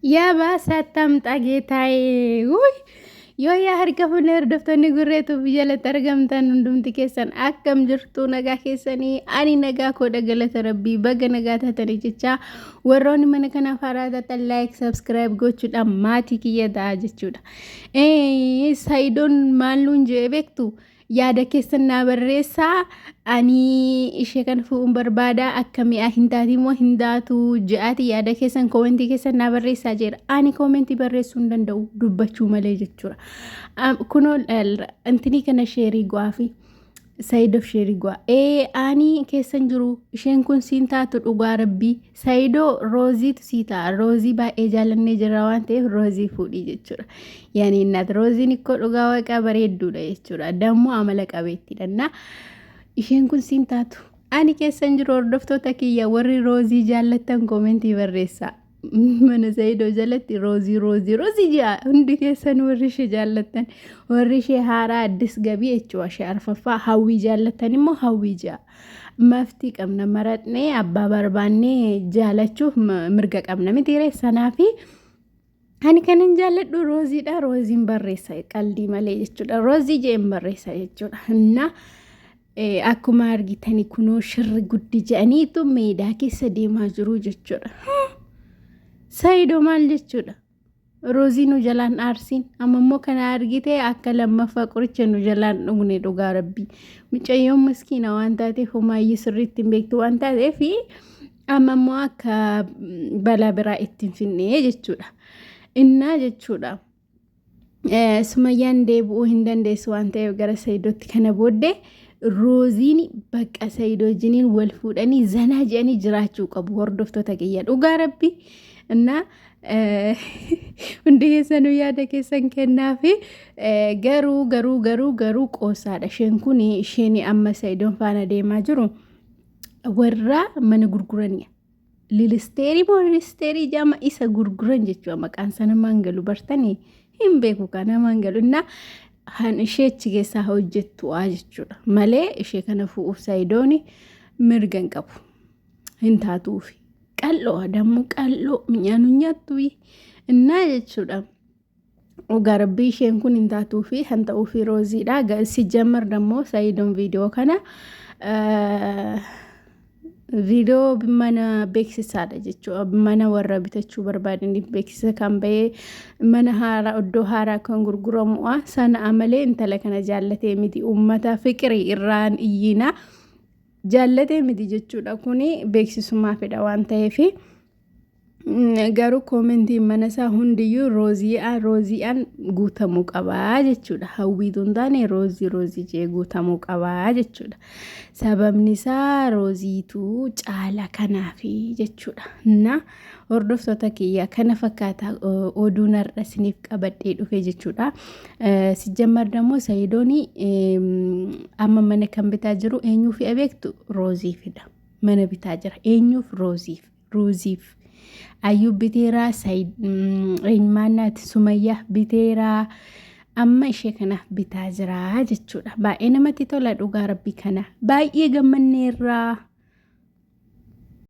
يا باساتم طاقيتاي وي yoo yaa harka fuunee hordoftoonni gurreetu biyya latti argamtan hundumti keessan akkam jirtu nagaa keessanii ani nagaa koo galata rabbii baga nagaa taatanii jecha warroonni mana kana faraatatan like subscribe gochuudhaan maatii kiyya ta'a jechuudha. Saayidoon maal nuun jee beektu yaada keessan naa barreessaa ani ishee kan fu'uun barbaada akka mi'a hin taati immoo hin taatu je'aati yaada keessan koomentii keessan naa barreessaa jedha ani koomentii barreessuu hin danda'u dubbachuu malee jechuudha. Kunoo intini kana sheerii go'aa fi Saayidoof sheerii go'a ani keessan jiru isheen kun siin taatu dhugaa rabbii Saayidoo rooziitu sii ta'a roozii baay'ee jaalannee jira waan ta'eef roozii fuudhii jechuudha. Yani innat rooziin ikkoo dhugaa waaqaa bareedduudha jechuudha. Dammoo amala qabeettiidha. Isheen kun siin taatu ani keessan jiru hordoftoota kiyya warri roozii jaallattan koomentii barreessaa. Mana Saayidoo jalatti roozii jaa hundi keessan warri ishee jaallattan warri ishee haaraa addis gabii jechuudha. Ishee arfaffaa hawwii jaallattan immoo hawwii jaa maftii qabna maratnee abbaa barbaannee jaalachuuf mirga qabna mitiiree sanaafi ani kanan jaalladhu rooziidha. Rooziin barreessa qaldii malee jechuudha. Roozii jeen barreessa jechuudha. Inna akkuma argitanii kunoo shirri guddi jedhaniitu meedaa keessa deemaa jiru jechuudha. Saayidoo maal jechuudha. Roozii nu jalaan aarsiin amma immoo kana argite akka lammaffaa qoricha nu jalaan dhugne dhugaa rabbii. Mucayyoon miskiina waan taateef homaayyii sirriitti hin beektu waan taateef amma immoo akka balaa biraa ittiin finnee jechuudha. Innaa jechuudha. Sumayyaan deebi'uu hin dandeessu waan ta'eef gara Saayidootti kana booddee rooziin bakka Saayidoo jiniin wal fuudhanii zanaa jedhanii jiraachuu qabu hordoftoota kiyya dhugaa rabbii. Inna hundi keessanuu yaada keessan kennaa fi garuu qoosaadha. Isheen kun isheen amma Saayidoon faana deemaa jiru warra mana gurguranii listeerii jama isa gurguran jechuudha. Maqaan sana mangalu bartanii hin beeku kana mangalu inna han ishee achi keessaa hojjettu jechuudha. Malee ishee kana fu'uuf Saayidoon mirga hin qabu hin taatuufi. Qal'oo dammoo qal'oo mi'aanu nyaattu innaa jechuudha. Dhugaa rabbii isheen kun hin taatuu fi han ta'uu fi rooziidha. Si jammar dammoo Saayidoon viidiyoo kana viidiyoo mana beeksisaadha jechuudha. Mana warra bitachuu barbaadaniif beeksisa kan bahee mana haaraa iddoo haaraa kan gurguramu sana amalee intala kana jaallatee miti uummata fiqirii irraan iyyina. Jaallatee miti jechuudha. Kuni beeksisumaa fedha waan ta'eef garuu koomentiin mana isaa hundiyyuu roozii'aan guutamuu qabaa jechuudha. Hawwiituun taane roozii jee guutamuu qabaa jechuudha. Sababni isaa rooziitu caala kanaafi jechuudha. Na hordoftoota kiyya kana fakkaata oduun har'a isiniif qabadhee dhufe jechuudha. Si jammar dammoo Saayidoon amma mana kan bitaa jiru eenyuuf beektu rooziifidha. Mana bitaa jira eenyuuf rooziif Ayyub biteeraa eenyumaanaati Sumayyaa biteeraa amma ishee kanaaf bitaa jira jechuudha. Baay'ee namatti tola dhugaa rabbii kana baay'ee gammanneerraa.